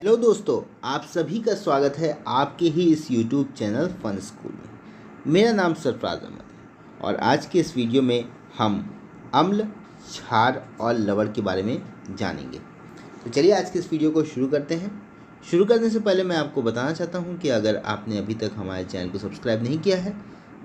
Hello दोस्तों, आप सभी का स्वागत है आपके ही इस YouTube चैनल फन स्कूल में। मेरा नाम सरफराज अहमद है और आज के इस वीडियो में हम अम्ल, क्षार और लवण के बारे में जानेंगे। तो चलिए आज के इस वीडियो को शुरू करते हैं। शुरू करने से पहले मैं आपको बताना चाहता हूं कि अगर आपने अभी तक हमारे चैनल को सब्सक्राइब नहीं किया है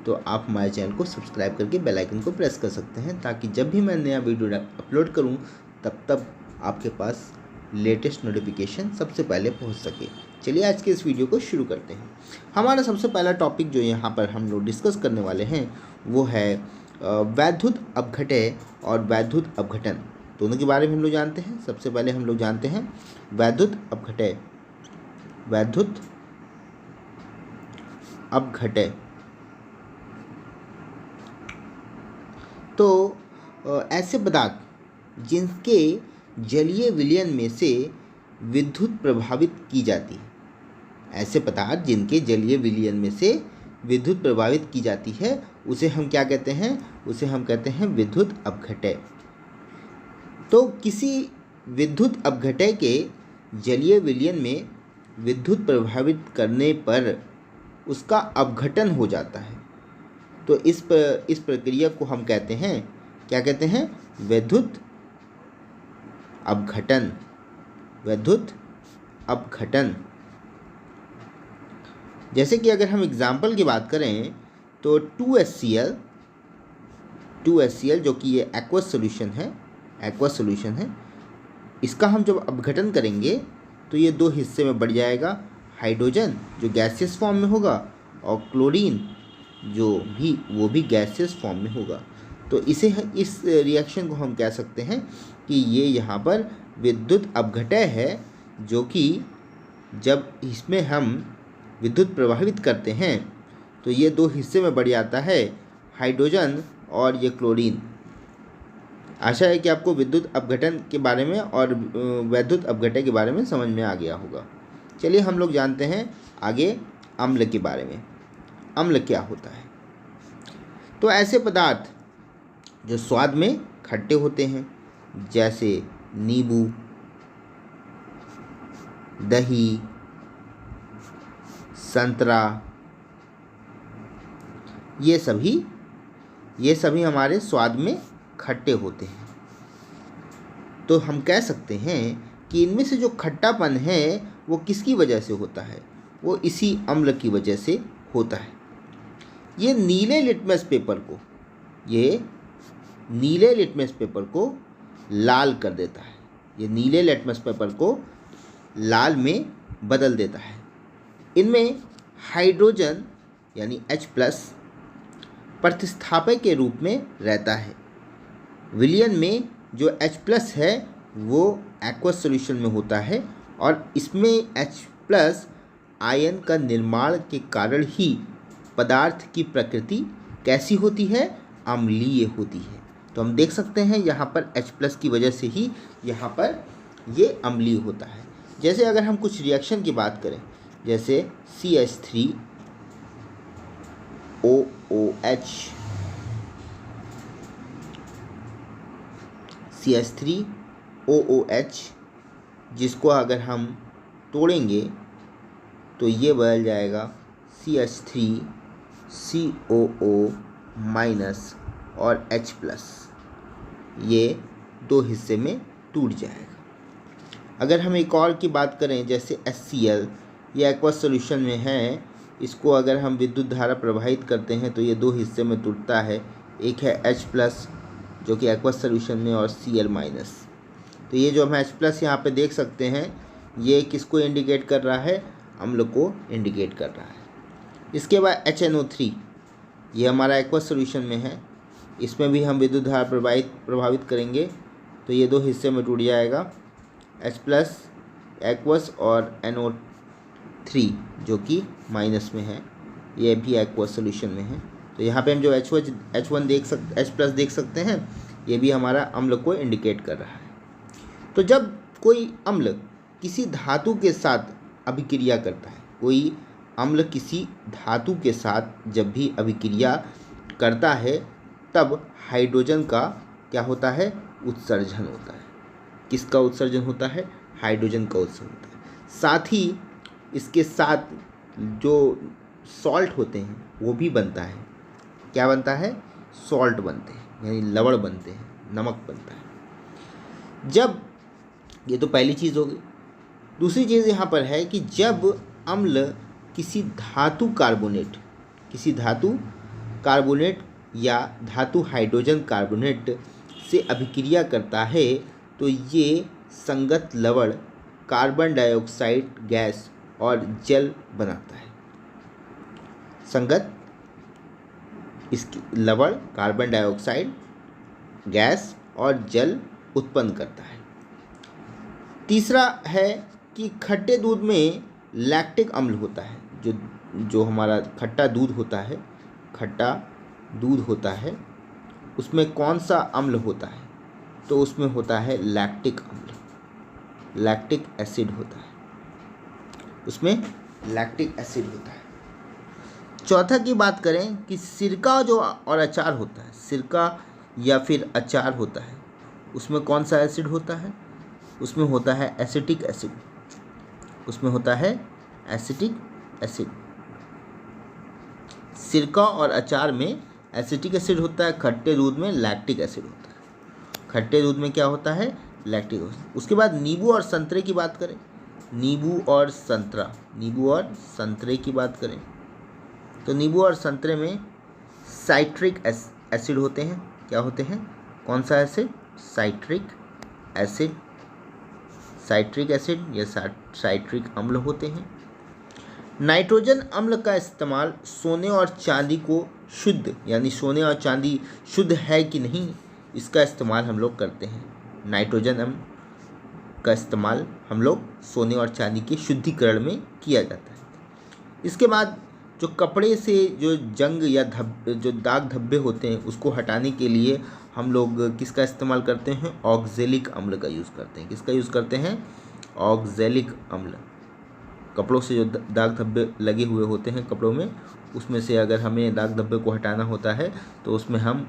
तो आप हमारे चैनल को सब्सक्राइब करके बेल आइकन को प्रेस कर सकते हैं, ताकि जब भी मैं नया वीडियो अपलोड करूँ तब आपके पास लेटेस्ट नोटिफिकेशन सबसे पहले पहुंच सके। चलिए आज के इस वीडियो को शुरू करते हैं। हमारा सबसे पहला टॉपिक जो यहाँ पर हम लोग डिस्कस करने वाले हैं वो है वैद्युत अपघटय और वैद्युत अपघटन, दोनों के बारे में हम लोग जानते हैं। सबसे पहले हम लोग जानते हैं वैद्युत अपघटय। वैद्युत अपघटय तो ऐसे पदार्थ जिनके जलीय विलयन में से विद्युत प्रभावित की जाती है। ऐसे पदार्थ जिनके जलीय विलयन में से विद्युत प्रभावित की जाती है उसे हम क्या कहते हैं? उसे हम कहते हैं विद्युत अपघटय। तो किसी विद्युत अपघटय के जलीय विलयन में विद्युत प्रभावित करने पर उसका अपघटन हो जाता है। तो इस प्रक्रिया को हम कहते हैं, क्या कहते हैं? विद्युत अपघटन। विद्युत अपघटन। जैसे कि अगर हम एग्जाम्पल की बात करें तो 2HCl जो कि ये एक्वस सॉल्यूशन है, इसका हम जब अपघटन करेंगे तो ये दो हिस्से में बढ़ जाएगा। हाइड्रोजन जो गैसियस फॉर्म में होगा और क्लोरीन वो भी गैसियस फॉर्म में होगा। तो इस रिएक्शन को हम कह सकते हैं कि ये यहाँ पर विद्युत अपघटय है, जो कि जब इसमें हम विद्युत प्रभावित करते हैं तो ये दो हिस्से में बढ़ जाता है, हाइड्रोजन और ये क्लोरीन। आशा है कि आपको विद्युत अपघटन के बारे में और वैद्युत अपघटय के बारे में समझ में आ गया होगा। चलिए हम लोग जानते हैं आगे अम्ल के बारे में। अम्ल क्या होता है? तो ऐसे पदार्थ जो स्वाद में खट्टे होते हैं, जैसे नींबू, दही, संतरा, ये सभी हमारे स्वाद में खट्टे होते हैं। तो हम कह सकते हैं कि इनमें से जो खट्टापन है वो किसकी वजह से होता है? वो इसी अम्ल की वजह से होता है। ये नीले लिटमस पेपर को लाल कर देता है। ये नीले लिटमस पेपर को लाल में बदल देता है। इनमें हाइड्रोजन यानी H+ प्रतिस्थापक के रूप में रहता है। विलयन में जो H+ है वो एक्वस सॉल्यूशन में होता है और इसमें H+ आयन का निर्माण के कारण ही पदार्थ की प्रकृति कैसी होती है? अम्लीय होती है। तो हम देख सकते हैं यहाँ पर H+ की वजह से ही यहाँ पर ये अम्लीय होता है। जैसे अगर हम कुछ रिएक्शन की बात करें, जैसे CH3OOH, जिसको अगर हम तोड़ेंगे तो ये बदल जाएगा CH3COO- और H+, ये दो हिस्से में टूट जाएगा। अगर हम एक और की बात करें, जैसे HCl, ये एक्वस सॉल्यूशन में है, इसको अगर हम विद्युत धारा प्रवाहित करते हैं तो ये दो हिस्से में टूटता है। एक है H+ जो कि एक्वस सॉल्यूशन में और Cl-। तो ये जो हम H+ यहाँ पे देख सकते हैं, ये किसको इंडिकेट कर रहा है? अम्ल को इंडिकेट कर रहा है। इसके बाद HNO3, ये हमारा एक्वस सॉल्यूशन में है, इसमें भी हम विद्युत धारा प्रभावित करेंगे तो ये दो हिस्से में टूट जाएगा। H+ एक्वस और NO3 जो कि माइनस में है, ये भी एक्वस सॉल्यूशन में है। तो यहाँ पे हम जो H1 H+ देख सकते हैं, ये भी हमारा अम्ल को इंडिकेट कर रहा है। तो जब कोई अम्ल किसी धातु के साथ अभिक्रिया करता है, कोई अम्ल किसी धातु के साथ जब भी अभिक्रिया करता है, तब हाइड्रोजन का क्या होता है? उत्सर्जन होता है। किसका उत्सर्जन होता है? हाइड्रोजन का उत्सर्जन होता है। साथ ही इसके साथ जो सॉल्ट होते हैं वो भी बनता है। क्या बनता है? सॉल्ट बनते हैं, यानी लवण बनते हैं, नमक बनता है। जब ये तो पहली चीज़ होगी। दूसरी चीज़ यहाँ पर है कि जब अम्ल किसी धातु कार्बोनेट या धातु हाइड्रोजन कार्बोनेट से अभिक्रिया करता है तो ये संगत लवण कार्बन डाइऑक्साइड गैस और जल बनाता है। संगत इसकी लवण कार्बन डाइऑक्साइड गैस और जल उत्पन्न करता है। तीसरा है कि खट्टे दूध में लैक्टिक अम्ल होता है। जो हमारा खट्टा दूध होता है उसमें कौन सा अम्ल होता है? तो उसमें होता है लैक्टिक अम्ल, लैक्टिक एसिड होता है, उसमें लैक्टिक एसिड होता है। चौथा की बात करें कि सिरका जो और अचार होता है, सिरका या फिर अचार होता है, उसमें कौन सा एसिड होता है? उसमें होता है एसिटिक एसिड, उसमें होता है एसिटिक एसिड। सिरका और अचार में एसिटिक एसिड होता है, खट्टे दूध में लैक्टिक एसिड होता है। खट्टे दूध में क्या होता है? Lactic acid. उसके बाद नींबू और संतरे की बात करें, नींबू और संतरे की बात करें तो नींबू और संतरे में साइट्रिक एसिड होते हैं। क्या होते हैं? कौन सा एसिड? साइट्रिक एसिड या साइट्रिक अम्ल होते हैं। नाइट्रोजन अम्ल का इस्तेमाल सोने और चांदी को शुद्ध, यानी सोने और चांदी शुद्ध है कि नहीं, इसका इस्तेमाल हम लोग करते हैं। नाइट्रोजन अम्ल का इस्तेमाल हम लोग सोने और चांदी के शुद्धिकरण में किया जाता है। इसके बाद जो कपड़े से जो जंग या जो दाग धब्बे होते हैं उसको हटाने के लिए हम लोग किसका इस्तेमाल करते हैं? ऑक्जेलिक अम्ल का यूज़ करते हैं। किसका यूज़ करते हैं? ऑक्जेलिक अम्ल। कपड़ों से जो दाग धब्बे लगे हुए होते हैं कपड़ों में, उसमें से अगर हमें दाग धब्बे को हटाना होता है तो उसमें हम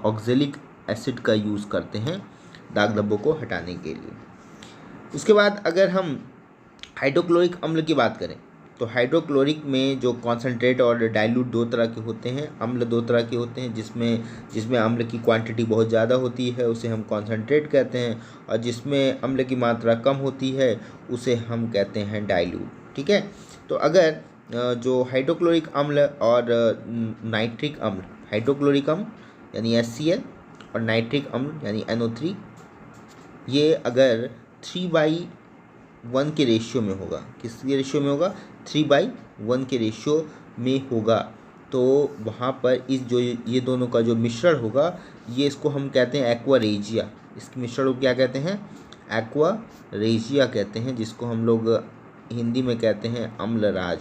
ऑक्जेलिक एसिड का यूज़ करते हैं दाग धब्बों को हटाने के लिए। उसके बाद अगर हम हाइड्रोक्लोरिक अम्ल की बात करें तो हाइड्रोक्लोरिक में जो कॉन्सेंट्रेट और डाइल्यूट दो तरह के होते हैं, अम्ल दो तरह के होते हैं। जिसमें अम्ल की क्वांटिटी बहुत ज़्यादा होती है उसे हम कॉन्सेंट्रेट कहते हैं, और जिसमें अम्ल की मात्रा कम होती है उसे हम कहते हैं डाइल्यूट। ठीक है, तो अगर जो हाइड्रोक्लोरिक अम्ल और नाइट्रिक अम्ल, हाइड्रोक्लोरिक अम्ल यानी HCl और नाइट्रिक अम्ल यानी NO3, ये अगर 3/1 के रेशियो में होगा, किसके रेशियो में होगा? 3/1 के रेशियो में होगा, तो वहाँ पर ये दोनों का जो मिश्रण होगा, ये इसको हम कहते हैं एक्वारेजिया। इसके मिश्रण को क्या कहते हैं? एक्वारेजिया कहते हैं, जिसको हम लोग हिंदी में कहते हैं अम्लराज।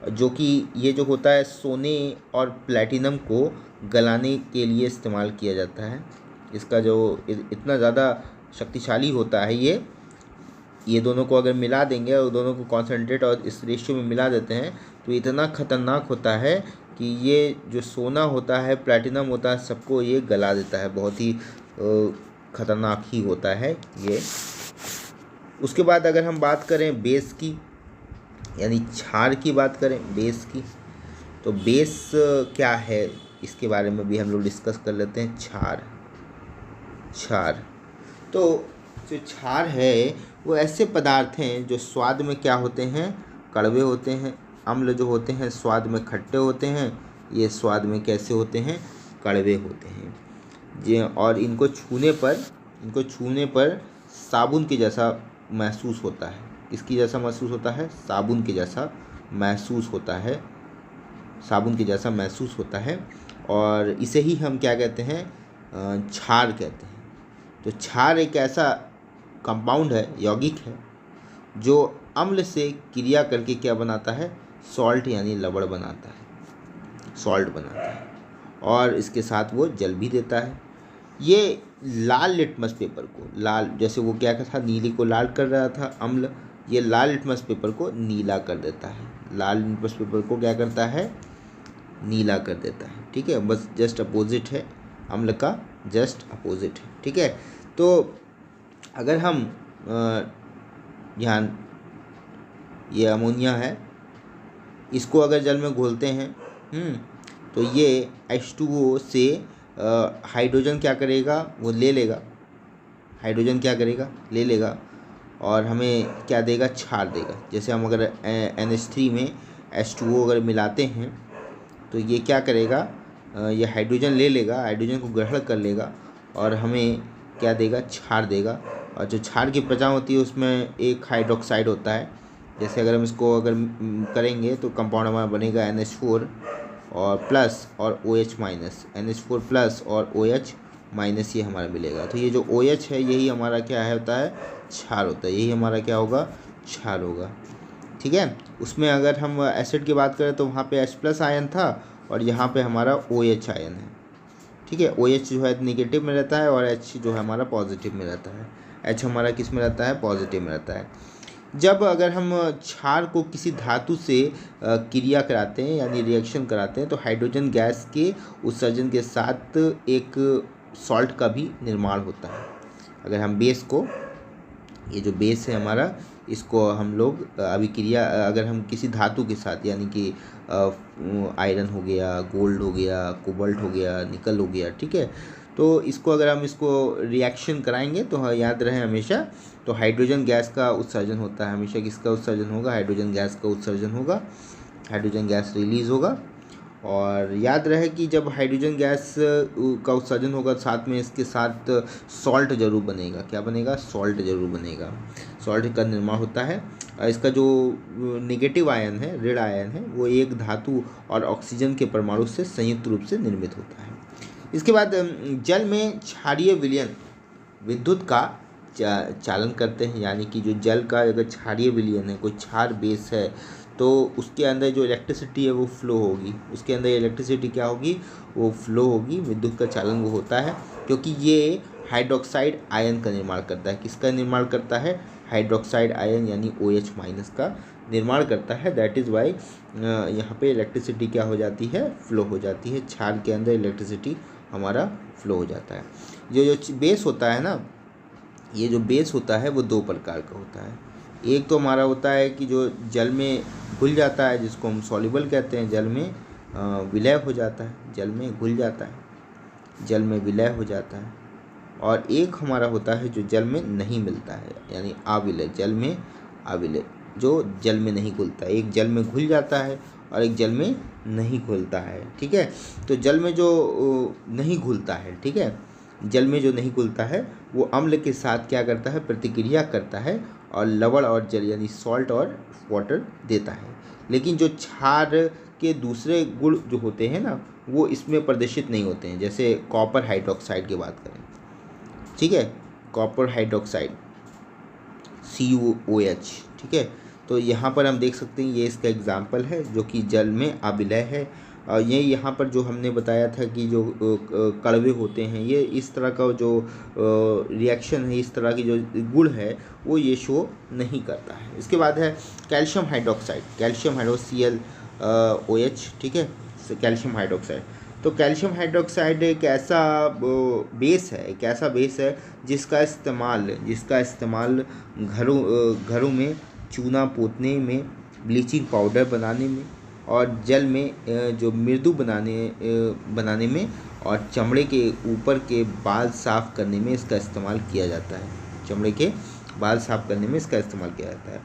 जो कि ये जो होता है सोने और प्लैटिनम को गलाने के लिए इस्तेमाल किया जाता है। इसका जो इतना ज़्यादा शक्तिशाली होता है ये दोनों को अगर मिला देंगे और दोनों को कॉन्सेंट्रेट और इस रेशियो में मिला देते हैं तो इतना ख़तरनाक होता है कि ये जो सोना होता है, प्लैटिनम होता है, सबको ये गला देता है। बहुत ही ख़तरनाक ही होता है ये। उसके बाद अगर हम बात करें बेस की, यानी क्षार की बात करें बेस की, तो बेस क्या है इसके बारे में भी हम लोग डिस्कस कर लेते हैं। क्षार तो जो क्षार है वो ऐसे पदार्थ हैं जो स्वाद में क्या होते हैं? कड़वे होते हैं। अम्ल जो होते हैं स्वाद में खट्टे होते हैं, ये स्वाद में कैसे होते हैं? कड़वे होते हैं जी। और इनको छूने पर साबुन के जैसा महसूस होता है। किसकी जैसा महसूस होता है? साबुन के जैसा महसूस होता है, साबुन के जैसा महसूस होता है। और इसे ही हम क्या कहते हैं? क्षार कहते हैं। तो क्षार एक ऐसा कंपाउंड है, यौगिक है, जो अम्ल से क्रिया करके क्या बनाता है? सॉल्ट यानी लवण बनाता है, सॉल्ट बनाता है, और इसके साथ वो जल भी देता है। ये लाल लिटमस पेपर को, लाल जैसे वो क्या था, नीली को लाल कर रहा था अम्ल, ये लाल लिटमस पेपर को नीला कर देता है। लाल लिटमस पेपर को क्या करता है? नीला कर देता है। ठीक है, बस जस्ट अपोजिट है, अम्ल का जस्ट अपोजिट है। ठीक है, तो अगर हम यहाँ ये अमोनिया है, इसको अगर जल में घोलते हैं तो ये H2O से हाइड्रोजन क्या करेगा, वो ले लेगा, हाइड्रोजन क्या करेगा, ले लेगा और हमें क्या देगा, क्षार देगा। जैसे हम अगर NH3 में H2O अगर मिलाते हैं तो ये क्या करेगा, ये हाइड्रोजन ले लेगा, हाइड्रोजन को ग्रहण कर लेगा और हमें क्या देगा, क्षार देगा। और जो क्षार की पहचान होती है उसमें एक हाइड्रोक्साइड होता है। जैसे अगर हम इसको अगर करेंगे तो कंपाउंड हमारा बनेगा NH4 और प्लस और OH माइनस, NH4 प्लस और OH माइनस, ये हमारा मिलेगा। तो ये जो OH है यही हमारा क्या है, होता है क्षार होता है, यही हमारा क्या होगा, क्षार होगा। ठीक है, उसमें अगर हम एसिड की बात करें तो वहाँ पे H+ आयन था और यहाँ पे हमारा OH आयन है। ठीक है, OH जो है नेगेटिव में रहता है और H जो है हमारा पॉजिटिव में रहता है। H हमारा किस में रहता है, पॉजिटिव में रहता है। जब अगर हम क्षार को किसी धातु से क्रिया कराते हैं यानी रिएक्शन कराते हैं तो हाइड्रोजन गैस के उत्सर्जन के साथ एक सॉल्ट का भी निर्माण होता है। अगर हम बेस को, ये जो बेस है हमारा, इसको हम लोग अभिक्रिया अगर हम किसी धातु के साथ यानी कि आयरन हो गया, गोल्ड हो गया, कोबाल्ट हो गया, निकल हो गया, ठीक है, तो इसको अगर हम इसको रिएक्शन कराएंगे तो याद रहे हमेशा, तो हाइड्रोजन गैस का उत्सर्जन होता है। हमेशा किसका उत्सर्जन होगा, हाइड्रोजन गैस का उत्सर्जन होगा, हाइड्रोजन गैस रिलीज़ होगा। और याद रहे कि जब हाइड्रोजन गैस का उत्सर्जन होगा साथ में इसके साथ सॉल्ट जरूर बनेगा। क्या बनेगा, सॉल्ट जरूर बनेगा, सॉल्ट का निर्माण होता है। और इसका जो नेगेटिव आयन है, ऋण आयन है, वो एक धातु और ऑक्सीजन के परमाणु से संयुक्त रूप से निर्मित होता है। इसके बाद जल में क्षारीय विलयन विद्युत का चालन करते हैं, यानी कि जो जल का अगर क्षारीय विलयन है, कोई क्षार बेस है, तो उसके अंदर जो इलेक्ट्रिसिटी है वो फ्लो होगी, उसके अंदर इलेक्ट्रिसिटी क्या होगी, वो फ्लो होगी, विद्युत का चालन वो होता है, क्योंकि ये हाइड्रोक्साइड आयन का निर्माण करता है। किसका निर्माण करता है, हाइड्रोक्साइड आयन यानी OH माइनस का निर्माण करता है। दैट इज़ वाई यहाँ पे इलेक्ट्रिसिटी क्या हो जाती है, फ्लो हो जाती है, क्षार के अंदर इलेक्ट्रिसिटी हमारा फ्लो हो जाता है। जो बेस होता है ना, ये जो बेस होता है वो दो प्रकार का होता है। एक तो हमारा होता है कि जो जल में घुल जाता है, जिसको हम सॉल्युबल कहते हैं, जल में विलय हो जाता है, जल में घुल जाता है, जल में विलय हो जाता है। और एक हमारा होता है जो जल में नहीं मिलता है, यानी अविलय, जल में अविलय, जो जल में नहीं घुलता है। एक जल में घुल जाता है और एक जल में नहीं घुलता है। ठीक है, तो जल में जो नहीं घुलता है, ठीक है, जल में जो नहीं घुलता है वो अम्ल के साथ क्या करता है, प्रतिक्रिया करता है और लवण और जल यानी सॉल्ट और वाटर देता है। लेकिन जो क्षार के दूसरे गुण जो होते हैं ना, वो इसमें प्रदर्शित नहीं होते हैं। जैसे कॉपर हाइड्रोक्साइड की बात करें, ठीक है, कॉपर हाइड्रोक्साइड CuOH, ठीक है, तो यहाँ पर हम देख सकते हैं ये इसका एग्जाम्पल है जो कि जल में अविलय है। ये यहाँ पर जो हमने बताया था कि जो कड़वे होते हैं, ये इस तरह का जो रिएक्शन है, इस तरह की जो गुण है वो ये शो नहीं करता है। इसके बाद है कैल्शियम हाइड्रोक्साइड, कैल्शियम OH, ठीक है, कैल्शियम हाइड्रोक्साइड। तो कैल्शियम हाइड्रोक्साइड एक ऐसा बेस है, एक ऐसा बेस है जिसका इस्तेमाल घरों में चूना पोतने में, ब्लीचिंग पाउडर बनाने में और जल में जो मृदु बनाने में और चमड़े के ऊपर के बाल साफ़ करने में इसका इस्तेमाल किया जाता है। चमड़े के बाल साफ़ करने में इसका इस्तेमाल किया जाता है।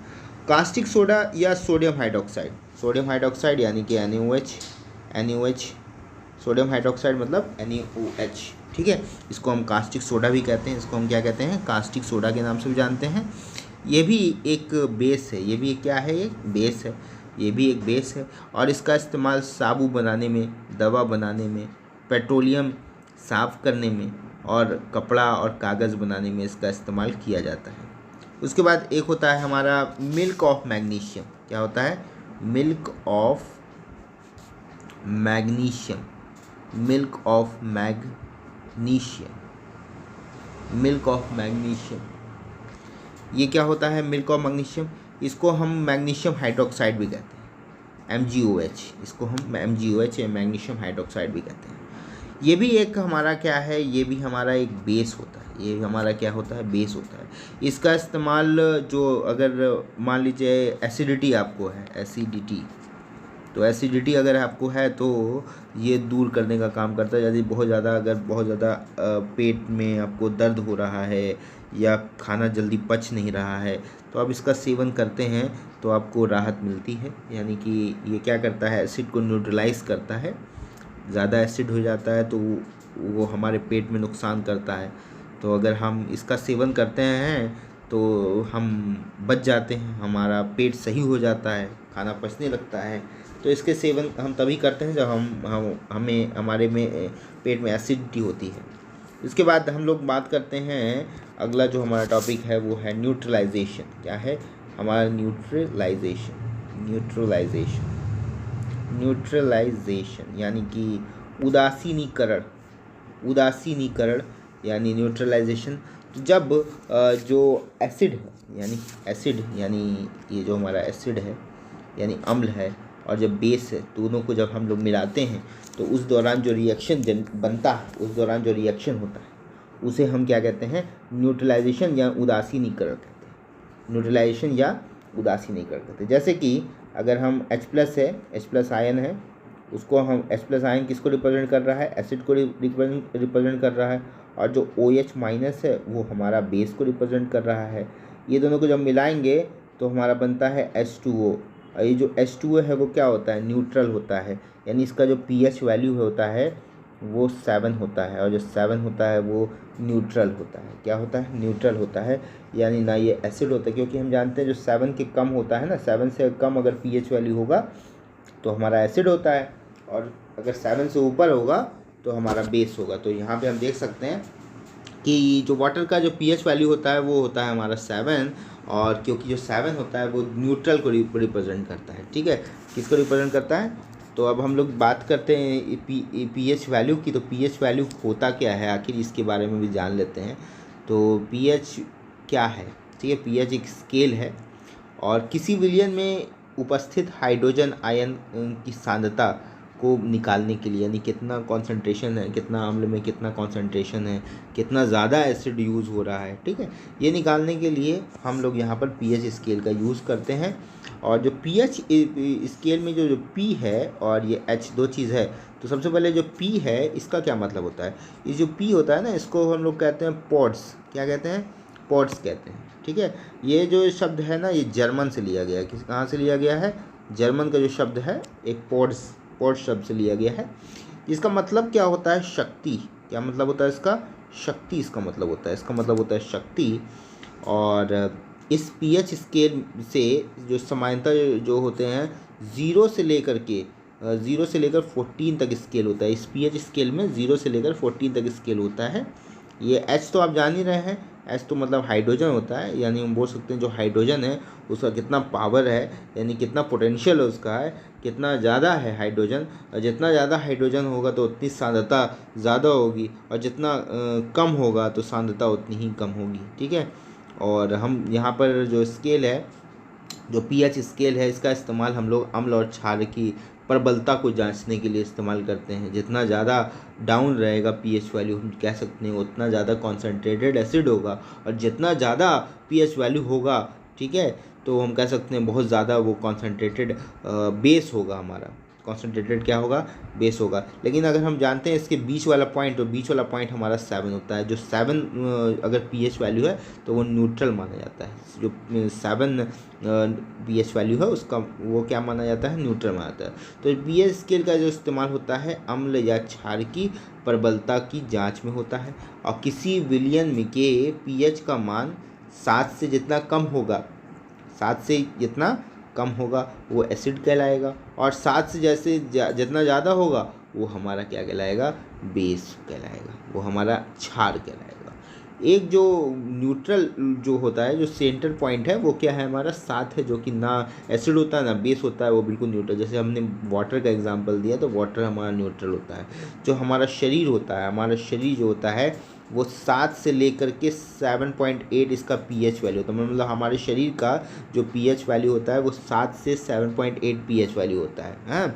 कास्टिक सोडा या सोडियम हाइड्रोक्साइड यानी कि NaOH, सोडियम हाइड्रोक्साइड मतलब NaOH, ठीक है, इसको हम कास्टिक सोडा भी कहते हैं, इसको हम क्या कहते हैं, कास्टिक सोडा के नाम से भी जानते हैं। ये भी एक बेस है, ये भी क्या है, एक बेस है, ये भी एक बेस है और इसका इस्तेमाल साबुन बनाने में, दवा बनाने में, पेट्रोलियम साफ़ करने में और कपड़ा और कागज़ बनाने में इसका इस्तेमाल किया जाता है। उसके बाद एक होता है हमारा मिल्क ऑफ मैग्नीशियम। क्या होता है, मिल्क ऑफ मैग्नीशियम, ये क्या होता है, मिल्क ऑफ मैग्नीशियम, इसको हम मैग्नीशियम हाइड्रोक्साइड भी कहते हैं, MgOH, इसको हम MgOH या मैग्नीशियम हाइड्रोक्साइड भी कहते हैं। ये भी एक हमारा क्या है, ये भी हमारा एक बेस होता है, ये हमारा क्या होता है, बेस होता है। इसका इस्तेमाल जो अगर मान लीजिए एसिडिटी आपको है, एसिडिटी, तो एसिडिटी अगर आपको है तो ये दूर करने का काम करता है। यदि बहुत ज़्यादा, अगर बहुत ज़्यादा पेट में आपको दर्द हो रहा है या खाना जल्दी पच नहीं रहा है, तो आप इसका सेवन करते हैं तो आपको राहत मिलती है। यानी कि ये क्या करता है, एसिड को न्यूट्रलाइज करता है। ज़्यादा एसिड हो जाता है तो वो हमारे पेट में नुकसान करता है। तो अगर हम इसका सेवन करते हैं तो हम बच जाते हैं, हमारा पेट सही हो जाता है, खाना पचने लगता है। तो इसके सेवन हम तभी करते हैं जब हमें हमारे में पेट में एसिडिटी होती है। इसके बाद हम लोग बात करते हैं, अगला जो हमारा टॉपिक है वो है न्यूट्रलाइजेशन। क्या है हमारा न्यूट्रलाइजेशन? न्यूट्रलाइजेशन यानी कि उदासीनीकरण, उदासीनीकरण यानी न्यूट्रलाइजेशन। तो जब जो एसिड है, यानी एसिड यानी ये जो हमारा एसिड है यानी अम्ल है, और जब बेस है, दोनों को जब हम लोग मिलाते हैं तो उस दौरान जो रिएक्शन बनता है, उस दौरान जो रिएक्शन होता है उसे हम क्या कहते हैं, न्यूट्रलाइजेशन या उदासीनीकरण कहते हैं। न्यूट्रलाइजेशन या उदासीनीकरण कहते हैं। जैसे कि अगर हम H+ है, H+ आयन है, उसको हम H+ आयन किसको रिप्रेजेंट कर रहा है, एसिड को रिप्रेजेंट कर रहा है, और जो OH- है वो हमारा बेस को रिप्रेजेंट कर रहा है। ये दोनों को जब मिलाएंगे तो हमारा बनता है H2O। और ये जो H2O है वो क्या होता है, न्यूट्रल होता है। यानी इसका जो pH वैल्यू होता है वो 7 होता है, और जो 7 होता है वो न्यूट्रल होता है। क्या होता है, न्यूट्रल होता है। यानी ना ये एसिड होता है, क्योंकि हम जानते हैं जो 7 के कम होता है ना, 7 से कम अगर pH वैल्यू होगा तो हमारा एसिड होता है, और अगर 7 से ऊपर होगा तो हमारा बेस होगा। तो यहाँ पे हम देख सकते हैं कि जो वाटर का जो pH वैल्यू होता है वो होता है हमारा 7, और क्योंकि जो 7 होता है वो न्यूट्रल को रिप्रेजेंट करता है। ठीक है, किसको रिप्रेजेंट करता है? तो अब हम लोग बात करते हैं pH वैल्यू की। तो pH वैल्यू होता क्या है आखिर, इसके बारे में भी जान लेते हैं। तो pH क्या है? ठीक है, pH एक स्केल है, और किसी विलयन में उपस्थित हाइड्रोजन आयन की सांद्रता को निकालने के लिए, यानी कितना कॉन्सेंट्रेशन है, कितना अम्ल में कितना कॉन्सेंट्रेशन है, कितना ज़्यादा एसिड यूज़ हो रहा है, ठीक है, ये निकालने के लिए हम लोग यहाँ पर pH स्केल का यूज़ करते हैं। और जो pH स्केल में जो P है और ये H, दो चीज़ है। तो सबसे पहले जो P है इसका क्या मतलब होता है? ये जो P होता है ना, इसको हम लोग कहते हैं पॉड्स। क्या कहते हैं? पॉड्स कहते हैं। ठीक है, ये जो शब्द है ना, ये जर्मन से लिया गया है। कहाँ से लिया गया है? जर्मन का जो शब्द है एक पॉड्स शब्द से लिया गया है। इसका मतलब क्या होता है? शक्ति। क्या मतलब होता है इसका? शक्ति इसका मतलब होता है। इसका मतलब होता है शक्ति। और इस pH स्केल से जो समानता जो होते हैं, 0 से लेकर 14 तक स्केल होता है। इस pH स्केल में 0 से लेकर 14 तक स्केल होता है। ये H तो आप जान ही रहे हैं, H तो मतलब हाइड्रोजन होता है। यानी हम बोल सकते हैं जो हाइड्रोजन है उसका कितना पावर है, यानी कितना पोटेंशियल है उसका है, कितना ज़्यादा है हाइड्रोजन। और जितना ज़्यादा हाइड्रोजन होगा तो उतनी सांद्रता ज़्यादा होगी, और जितना कम होगा तो सांद्रता उतनी ही कम होगी। ठीक है, और हम यहाँ पर जो स्केल है, जो pH स्केल है, इसका इस्तेमाल हम लोग अम्ल और क्षार की प्रबलता को जांचने के लिए इस्तेमाल करते हैं। जितना ज़्यादा डाउन रहेगा pH वैल्यू, हम कह सकते हैं उतना ज़्यादा कॉन्सेंट्रेटेड एसिड होगा, और जितना ज़्यादा pH वैल्यू होगा, ठीक है, तो हम कह सकते हैं बहुत ज़्यादा वो कॉन्सेंट्रेटेड बेस होगा हमारा। कॉन्सेंट्रेटेड क्या होगा? बेस होगा। लेकिन अगर हम जानते हैं इसके बीच वाला पॉइंट, तो बीच वाला पॉइंट हमारा 7 होता है। जो 7 अगर pH वैल्यू है तो वो न्यूट्रल माना जाता है। जो 7 pH वैल्यू है उसका वो क्या माना जाता है? न्यूट्रल माना जाता है। तो pH स्केल का जो इस्तेमाल होता है अम्ल या क्षार की प्रबलता की जांच में होता है, और किसी विलयन में के pH का मान 7 से जितना कम होगा, 7 से जितना कम होगा वो एसिड कहलाएगा, और 7 से जैसे जितना ज़्यादा होगा वो हमारा क्या कहलाएगा? बेस कहलाएगा, वो हमारा क्षार कहलाएगा। एक जो न्यूट्रल जो होता है, जो सेंटर पॉइंट है, वो क्या है? हमारा 7 है, जो कि ना एसिड होता है ना बेस होता है, वो बिल्कुल न्यूट्रल। जैसे हमने वाटर का एग्जांपल दिया, तो वाटर हमारा न्यूट्रल होता है। जो हमारा शरीर होता है, हमारा शरीर जो होता है वो 7 से लेकर के 7.8 इसका pH वैल्यू होता है। मतलब हमारे शरीर का जो pH वैल्यू होता है वो 7 से 7.8 pH वैल्यू होता है। हाँ,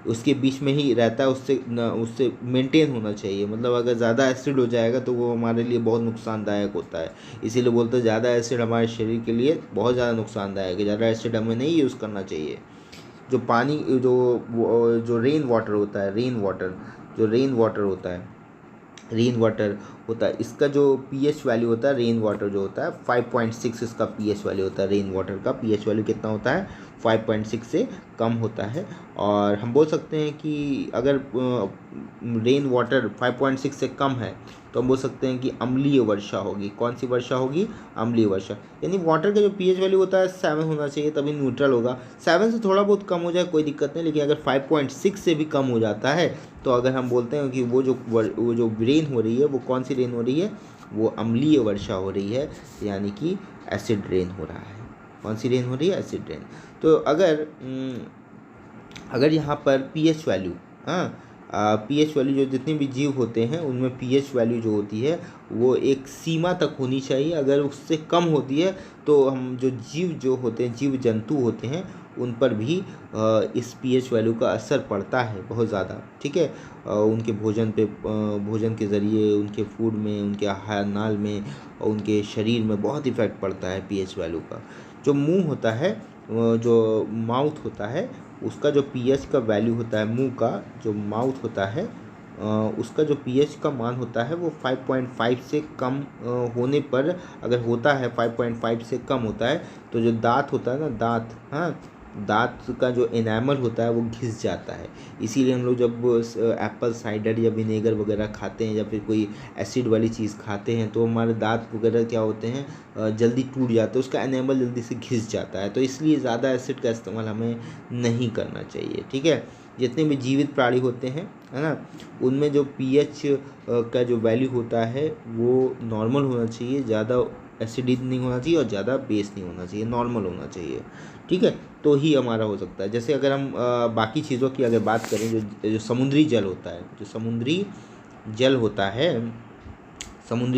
उसके बीच में ही रहता है, उससे मेंटेन होना चाहिए। मतलब अगर ज़्यादा एसिड हो जाएगा तो वो हमारे लिए बहुत नुकसानदायक होता है। इसीलिए बोलते हैं ज़्यादा एसिड हमारे शरीर के लिए बहुत ज़्यादा नुकसानदायक है, ज़्यादा एसिड हमें नहीं यूज़ करना चाहिए। जो पानी जो रेन वाटर होता है, रेन वाटर होता है, इसका जो पीएच वैल्यू होता है, रेन वाटर जो होता है 5.6 इसका पीएच वैल्यू होता है। रेन वाटर का पीएच वैल्यू कितना होता है? 5.6 से कम होता है। और हम बोल सकते हैं कि अगर रेन वाटर 5.6 से कम है तो हम बोल सकते हैं कि अम्लीय वर्षा होगी। कौन सी वर्षा होगी? अम्लीय वर्षा। यानी वाटर का जो पीएच वैल्यू होता है 7 होना चाहिए, तभी न्यूट्रल होगा। 7 से थोड़ा बहुत कम हो जाए कोई दिक्कत नहीं, लेकिन अगर 5.6 से भी कम हो जाता है तो अगर हम बोलते हैं कि वो जो रेन हो रही है, वो कौन सी रेन हो रही है? वो अम्लीय वर्षा हो रही है, यानी कि एसिड रेन हो रहा है। कौन सी रेन हो रही है? Acid rain. तो अगर यहाँ पर पीएच वैल्यू, पीएच वैल्यू जो जितने भी जीव होते हैं उनमें पीएच वैल्यू जो होती है वो एक सीमा तक होनी चाहिए। अगर उससे कम होती है तो हम जो होते हैं, जीव जंतु होते हैं, उन पर भी इस पीएच वैल्यू का असर पड़ता है बहुत ज़्यादा। ठीक है, उनके भोजन के ज़रिए, उनके फूड में, उनके आहार नाल में और उनके शरीर में बहुत इफ़ेक्ट पड़ता है पीएच वैल्यू का। जो मुंह होता है, जो माउथ होता है, उसका जो पीएच का वैल्यू होता है, मुंह का जो माउथ होता है, उसका जो पीएच का मान होता है वो 5.5 से कम होने पर, अगर होता है 5.5 से कम होता है तो जो दांत होता है ना, दांत का जो एनामल होता है वो घिस जाता है। इसीलिए हम लोग जब एप्पल साइडर या विनेगर वगैरह खाते हैं या फिर कोई एसिड वाली चीज़ खाते हैं तो हमारे दांत वगैरह क्या होते हैं, जल्दी टूट जाते हैं, उसका एनामल जल्दी से घिस जाता है। तो इसलिए ज़्यादा एसिड का इस्तेमाल हमें नहीं करना चाहिए। ठीक है, जितने भी जीवित प्राणी होते हैं, है ना, उनमें जो पीएच का जो वैल्यू होता है वो नॉर्मल होना चाहिए। ज़्यादा एसिडिक नहीं होना चाहिए और ज़्यादा बेस नहीं होना चाहिए, नॉर्मल होना चाहिए। ठीक है, तो ही हमारा हो सकता है। जैसे अगर हम बाकी चीज़ों की अगर बात करें, जो समुद्री जल होता है, समुद्री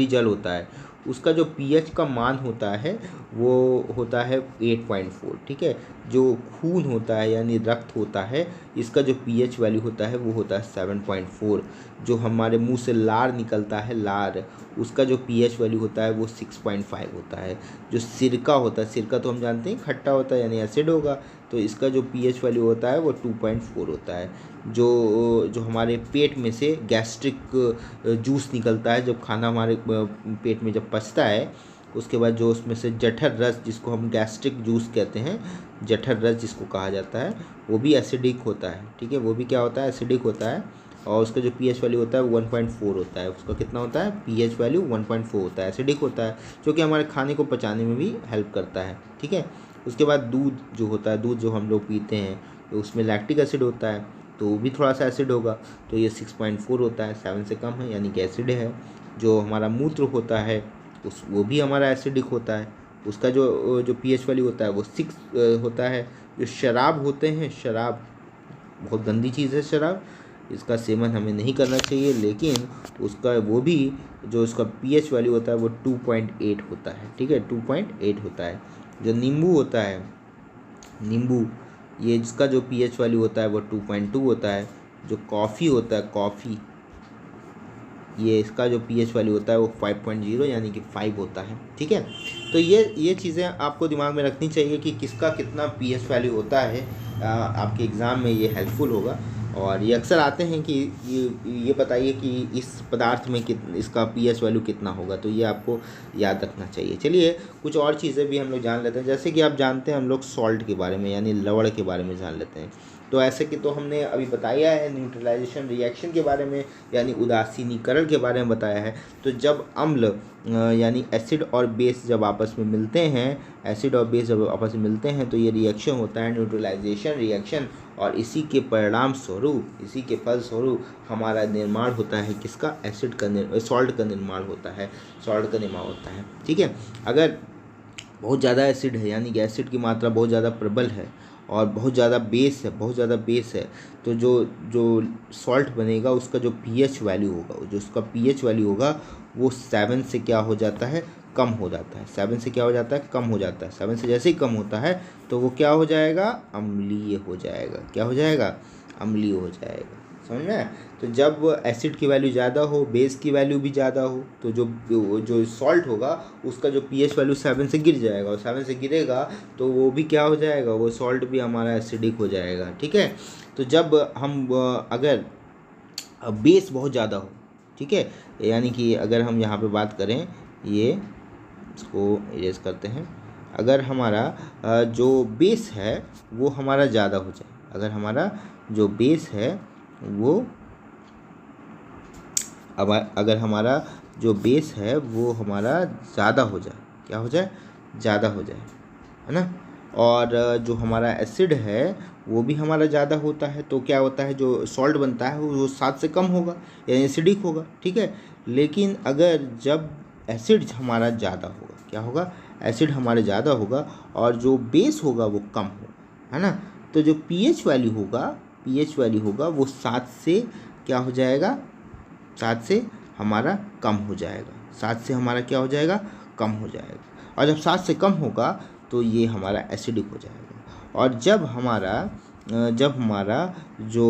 जल होता है, उसका जो पीएच का मान होता है वो होता है 8.4। ठीक है, जो खून होता है यानी रक्त होता है, इसका जो पीएच वैल्यू होता है वो होता है 7.4। जो हमारे मुंह से लार निकलता है, उसका जो पीएच वैल्यू होता है वो 6.5 होता है। जो सिरका होता है, सिरका तो हम जानते हैं खट्टा होता है यानी एसिड होगा, तो इसका जो पीएच वैल्यू होता है वो 2.4 होता है। जो हमारे पेट में से गैस्ट्रिक जूस निकलता है, जब खाना हमारे पेट में जब पचता है, उसके बाद जो उसमें से जठर रस, जिसको हम गैस्ट्रिक जूस कहते हैं, जठर रस जिसको कहा जाता है, वो भी एसिडिक होता है। ठीक है, वो भी क्या होता है? एसिडिक होता है। और उसका जो पीएच वैल्यू होता है 1.4 होता है। उसका कितना होता है? पीएच वैल्यू 1.4 होता है, एसिडिक होता है, जो कि हमारे खाने को पचाने में भी हेल्प करता है। ठीक है, उसके बाद दूध जो होता है, दूध जो हम लोग पीते हैं, तो उसमें लैक्टिक एसिड होता है, तो वो भी थोड़ा सा एसिड होगा। तो ये 6.4 होता है, 7 से कम है, यानी कि एसिड है। जो हमारा मूत्र होता है वो भी हमारा एसिडिक होता है, उसका जो पीएच वैल्यू होता है वो 6 होता है। जो शराब होते हैं, शराब बहुत गंदी चीज़ है, शराब, इसका सेवन हमें नहीं करना चाहिए, लेकिन उसका पीएच वैल्यू होता है वो 2.8 होता है। ठीक है, 2.8 होता है। जो नींबू होता है, ये जिसका जो पीएच वैल्यू होता है वो 2.2 होता है। जो कॉफ़ी होता है, कॉफ़ी, ये इसका जो पीएच वैल्यू होता है वो 5.0 यानी कि 5 होता है। ठीक है, तो ये चीज़ें आपको दिमाग में रखनी चाहिए कि किसका कितना पीएच वैल्यू होता है। आपके एग्ज़ाम में ये हेल्पफुल होगा। और ये अक्सर आते हैं कि ये बताइए कि इस पदार्थ में इसका पीएच वैल्यू कितना होगा, तो ये आपको याद रखना चाहिए। चलिए कुछ और चीज़ें भी हम लोग जान लेते हैं। जैसे कि आप जानते हैं हम लोग सॉल्ट के बारे में यानी लवण के बारे में जान लेते हैं। तो ऐसे कि तो हमने अभी बताया है न्यूट्रलाइजेशन रिएक्शन के बारे में यानी उदासीनीकरण के बारे में बताया है। तो जब अम्ल यानी एसिड और बेस जब आपस में मिलते हैं, तो ये रिएक्शन होता है न्यूट्रलाइजेशन रिएक्शन। और इसी के फलस्वरूप हमारा निर्माण होता है किसका? सॉल्ट का निर्माण होता है। ठीक है, अगर बहुत ज़्यादा एसिड है यानी कि एसिड की मात्रा बहुत ज़्यादा प्रबल है और बहुत ज़्यादा बेस है, तो जो सॉल्ट बनेगा उसका जो पीएच वैल्यू होगा वो 7 से क्या हो जाता है? कम हो जाता है। 7 से क्या हो जाता है? कम हो जाता है। 7 से जैसे ही कम होता है तो वो क्या हो जाएगा? अम्लीय हो जाएगा। क्या हो जाएगा? अम्लीय हो जाएगा। समझ में आया? तो जब एसिड की वैल्यू ज़्यादा हो, बेस की वैल्यू भी ज़्यादा हो, तो जो सॉल्ट होगा उसका जो पीएच वैल्यू 7 से गिर जाएगा, और 7 से गिरेगा तो वो भी क्या हो जाएगा, वो सॉल्ट भी हमारा एसिडिक हो जाएगा। ठीक है, तो जब हम अगर बेस बहुत ज़्यादा हो, ठीक है, यानी कि अगर हम यहाँ पे बात करें, ये इसको इरेज करते हैं, अगर हमारा जो बेस है वो हमारा ज़्यादा हो जाए, अगर हमारा जो बेस है वो अब अगर हमारा जो बेस है वो हमारा ज़्यादा हो जाए, क्या हो जाए, ज़्यादा हो जाए, है ना, और जो हमारा एसिड है वो भी हमारा ज़्यादा होता है, तो क्या होता है, जो सॉल्ट बनता है वो 7 से कम होगा, यानी एसिडिक होगा। ठीक है, लेकिन अगर जब एसिड हमारा ज़्यादा होगा, क्या होगा, एसिड हमारा ज़्यादा होगा और जो बेस होगा वो कम होगा, है ना, तो जो पीएच वैल्यू होगा वो 7 से क्या हो जाएगा, 7 से हमारा कम हो जाएगा, 7 से हमारा क्या हो जाएगा, कम हो जाएगा, और जब 7 से कम होगा तो ये हमारा एसिडिक हो जाएगा। और जब हमारा जो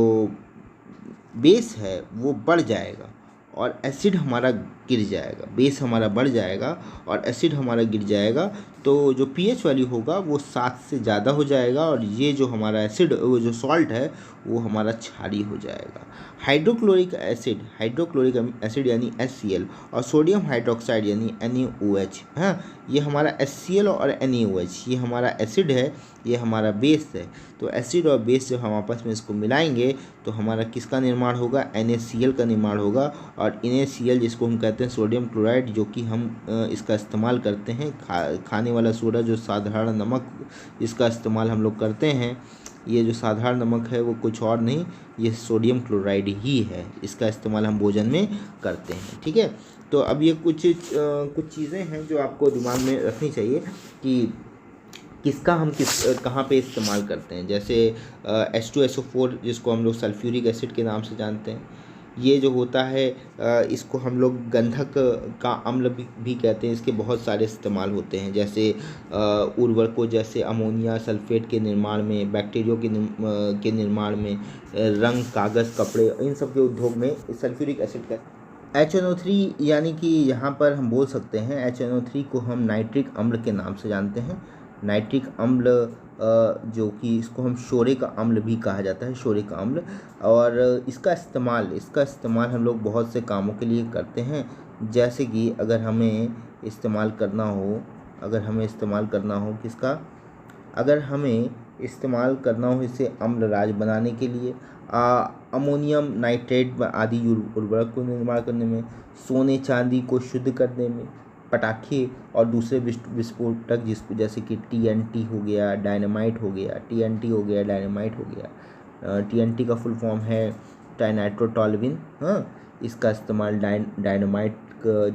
बेस है वो बढ़ जाएगा और एसिड हमारा गिर जाएगा, बेस हमारा बढ़ जाएगा और एसिड हमारा गिर जाएगा, तो जो पीएच वैल्यू होगा वो 7 से ज़्यादा हो जाएगा, और ये जो हमारा एसिड, वो जो सॉल्ट है वो हमारा क्षारीय हो जाएगा। हाइड्रोक्लोरिक एसिड यानी HCl और सोडियम हाइड्रोक्साइड यानी NaOH, हाँ, ये हमारा HCl और NaOH, ये हमारा एसिड है, ये हमारा बेस है। तो एसिड और बेस जब हम आपस में इसको मिलाएंगे तो हमारा किसका निर्माण होगा, NaCl का निर्माण होगा, और NaCl जिसको हम कहते हैं सोडियम क्लोराइड, जो कि हम इसका इस्तेमाल करते हैं, खाने वाला सोडा, जो साधारण नमक, इसका इस्तेमाल हम लोग करते हैं, ये जो साधारण नमक है वो कुछ और नहीं, ये सोडियम क्लोराइड ही है, इसका इस्तेमाल हम भोजन में करते हैं। ठीक है, तो अब ये कुछ चीज़ें हैं जो आपको दिमाग में रखनी चाहिए कि किसका हम कहाँ पे इस्तेमाल करते हैं। जैसे H2SO4 जिसको हम लोग सल्फ्यूरिक एसिड के नाम से जानते हैं, ये जो होता है इसको हम लोग गंधक का अम्ल भी कहते हैं। इसके बहुत सारे इस्तेमाल होते हैं, जैसे उर्वरकों जैसे अमोनिया सल्फेट के निर्माण में, बैक्टीरिया के निर्माण में, रंग, कागज़, कपड़े, इन सब के उद्योग में सल्फ्यूरिक एसिड का HNO3, यानी कि यहाँ पर हम बोल सकते हैं HNO3 को हम नाइट्रिक अम्ल के नाम से जानते हैं। नाइट्रिक अम्ल जो कि इसको हम शोरिक अम्ल भी कहा जाता है, शोरिक अम्ल, और इसका इस्तेमाल हम लोग बहुत से कामों के लिए करते हैं। जैसे कि अगर हमें इस्तेमाल करना हो किसका, अगर हमें इस्तेमाल करना हो इसे अम्ल राज बनाने के लिए, अमोनियम नाइट्रेट आदि उर्वरक को निर्माण करने में, सोने चांदी को शुद्ध करने में, पटाखे और दूसरे विस्फोटक जिसको जैसे कि TNT हो गया, डायनामाइट हो गया, डायनामाइट हो गया। TNT का फुल फॉर्म है ट्राइनाइट्रोटॉल्यूइन, हाँ, इसका इस्तेमाल डायनामाइट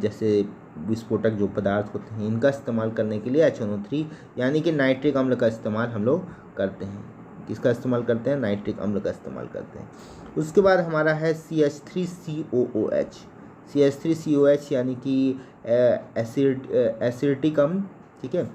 जैसे विस्फोटक जो पदार्थ होते हैं इनका इस्तेमाल करने के लिए HNO3 यानी कि नाइट्रिक अम्ल का इस्तेमाल हम लोग करते हैं। किसका इस्तेमाल करते हैं, नाइट्रिक अम्ल का इस्तेमाल करते हैं। उसके बाद हमारा है CH3COOH यानी कि एसिटिक अम्ल, ठीक है,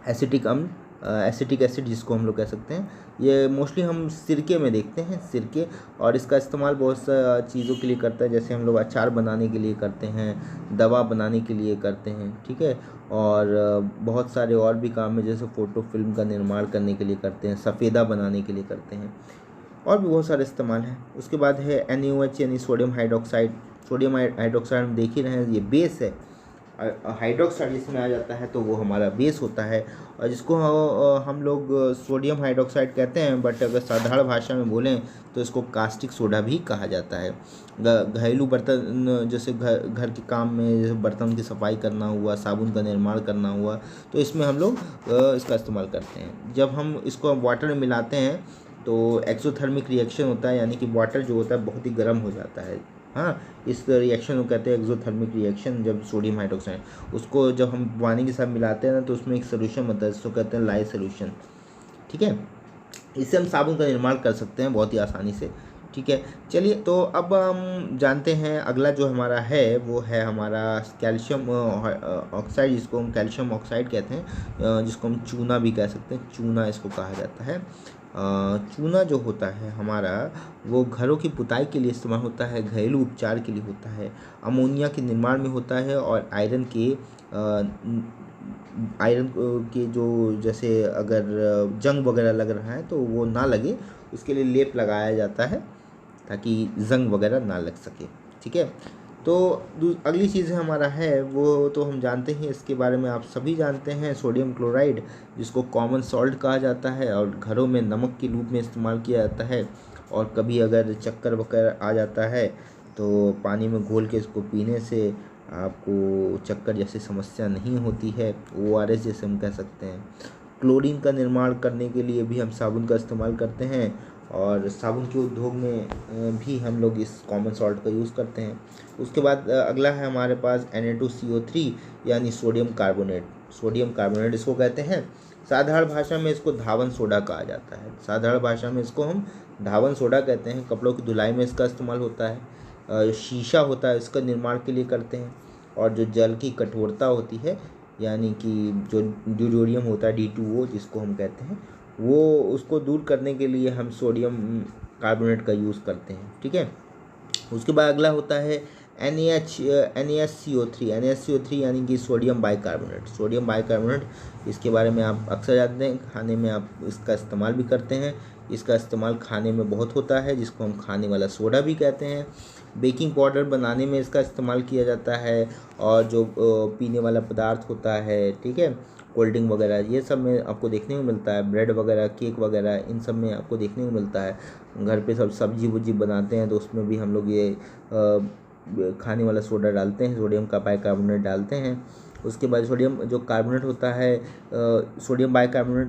एसिटिक अम्ल, एसिटिक एसिड जिसको हम लोग कह सकते हैं। ये मोस्टली हम सिरके में देखते हैं, सिरके, और इसका इस्तेमाल बहुत सा चीज़ों के लिए करता है, जैसे हम लोग अचार बनाने के लिए करते हैं, दवा बनाने के लिए करते हैं, ठीक है, और बहुत सारे और भी काम है, जैसे फ़ोटो फिल्म का निर्माण करने के लिए करते हैं, सफ़ेदा बनाने के लिए करते हैं, और भी बहुत सारे इस्तेमाल हैं। उसके बाद है NaOH यानी सोडियम हाइड्रोक्साइड हम देख ही रहे हैं, ये बेस है, हाइड्रोक्साइड इसमें आ जाता है तो वो हमारा बेस होता है, और जिसको हम लोग सोडियम हाइड्रोक्साइड कहते हैं, बट अगर साधारण भाषा में बोलें तो इसको कास्टिक सोडा भी कहा जाता है। घरेलू बर्तन जैसे घर के काम में, जैसे बर्तन की सफाई करना हुआ, साबुन का निर्माण करना हुआ, तो इसमें हम लोग इसका इस्तेमाल करते हैं। जब हम इसको वाटर में मिलाते हैं तो एक्सोथर्मिक रिएक्शन होता है, यानी कि वाटर जो होता है बहुत ही गर्म हो जाता है, हाँ, इस रिएक्शन को कहते हैं एक्सोथर्मिक रिएक्शन। जब सोडियम हाइड्रोक्साइड उसको जब हम पानी के साथ मिलाते हैं ना, तो उसमें एक सोल्यूशन बनता है जिसको कहते हैं लाइ सोल्यूशन, ठीक है। इससे हम साबुन का निर्माण कर सकते हैं बहुत ही आसानी से, ठीक है। चलिए, तो अब हम जानते हैं अगला जो हमारा है वो है हमारा कैल्शियम ऑक्साइड, जिसको हम कैल्शियम ऑक्साइड कहते हैं, जिसको हम चूना भी कह सकते हैं, चूना इसको कहा जाता है। चूना जो होता है हमारा, वो घरों की पुताई के लिए इस्तेमाल होता है, घरेलू उपचार के लिए होता है, अमोनिया के निर्माण में होता है, और आयरन के जो, जैसे अगर जंग वगैरह लग रहा है तो वो ना लगे, उसके लिए लेप लगाया जाता है ताकि जंग वगैरह ना लग सके। ठीक है। तो अगली चीज़ हमारा है वो तो हम जानते हैं, इसके बारे में आप सभी जानते हैं, सोडियम क्लोराइड, जिसको कॉमन सॉल्ट कहा जाता है और घरों में नमक के रूप में इस्तेमाल किया जाता है। और कभी अगर चक्कर वक्कर आ जाता है तो पानी में घोल के इसको पीने से आपको चक्कर जैसी समस्या नहीं होती है, ORS जैसे हम कह सकते हैं। क्लोरीन का निर्माण करने के लिए भी हम साबुन का इस्तेमाल करते हैं, और साबुन के उद्योग में भी हम लोग इस कॉमन सॉल्ट का यूज़ करते हैं। उसके बाद अगला है हमारे पास Na2CO3 यानी सोडियम कार्बोनेट। सोडियम कार्बोनेट इसको कहते हैं, साधारण भाषा में इसको धावन सोडा कहा जाता है। साधारण भाषा में इसको हम धावन सोडा कहते हैं। कपड़ों की धुलाई में इसका इस्तेमाल होता है। शीशा होता है, इसका निर्माण के लिए करते हैं। और जो जल की कठोरता होती है, यानी कि जो ड्यूटेरियम होता है D2O जिसको हम कहते हैं, वो उसको दूर करने के लिए हम सोडियम कार्बोनेट का यूज़ करते हैं। ठीक है। उसके बाद अगला होता है NaCO3। NaCO3 यानी कि सोडियम बाइकार्बोनेट। सोडियम बाइकार्बोनेट, इसके बारे में आप अक्सर जानते हैं, खाने में आप इसका इस्तेमाल भी करते हैं। इसका इस्तेमाल खाने में बहुत होता है, जिसको हम खाने वाला सोडा भी कहते हैं। बेकिंग पाउडर बनाने में इसका इस्तेमाल किया जाता है, और जो पीने वाला पदार्थ होता है, ठीक है, कोल्ड ड्रिंक वगैरह, ये सब में आपको देखने को मिलता है। ब्रेड वगैरह, केक वगैरह, इन सब में आपको देखने को मिलता है। घर पे सब सब्जी वब्जी बनाते हैं तो उसमें भी हम लोग ये खाने वाला सोडा डालते हैं, सोडियम का बाइकार्बोनेट डालते हैं। उसके बाद सोडियम जो कार्बोनेट होता है, सोडियम बाइकार्बोनेट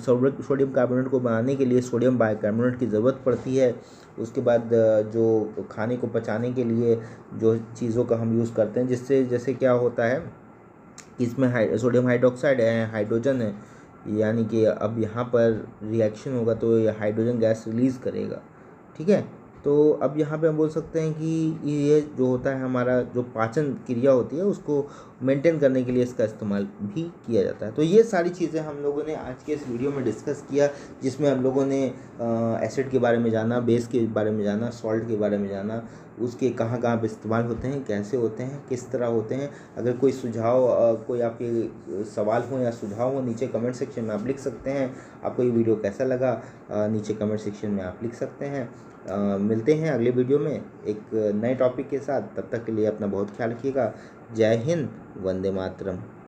सोडियम कार्बोनेट को बनाने के लिए सोडियम बाइकार्बोनेट की ज़रूरत पड़ती है। उसके बाद जो खाने को पचाने के लिए जो चीज़ों का हम यूज़ करते हैं, जिससे जैसे क्या होता है कि इसमें सोडियम हाइड्रोक्साइड है, हाइड्रोजन है, यानी कि अब यहाँ पर रिएक्शन होगा तो ये हाइड्रोजन गैस रिलीज़ करेगा। ठीक है। तो अब यहाँ पे हम बोल सकते हैं कि ये जो होता है हमारा जो पाचन क्रिया होती है उसको मेंटेन करने के लिए इसका इस्तेमाल भी किया जाता है। तो ये सारी चीज़ें हम लोगों ने आज के इस वीडियो में डिस्कस किया, जिसमें हम लोगों ने एसिड के बारे में जाना, बेस के बारे में जाना, सॉल्ट के बारे में जाना, उसके कहाँ कहाँ पे इस्तेमाल होते हैं, कैसे होते हैं, किस तरह होते हैं। अगर कोई सुझाव, कोई आपके सवाल हो या सुझाव हो, नीचे कमेंट सेक्शन में आप लिख सकते हैं। आपको ये वीडियो कैसा लगा, नीचे कमेंट सेक्शन में आप लिख सकते हैं। मिलते हैं अगले वीडियो में एक नए टॉपिक के साथ। तब तक के लिए अपना बहुत ख्याल रखिएगा। जय हिंद, वंदे मातरम।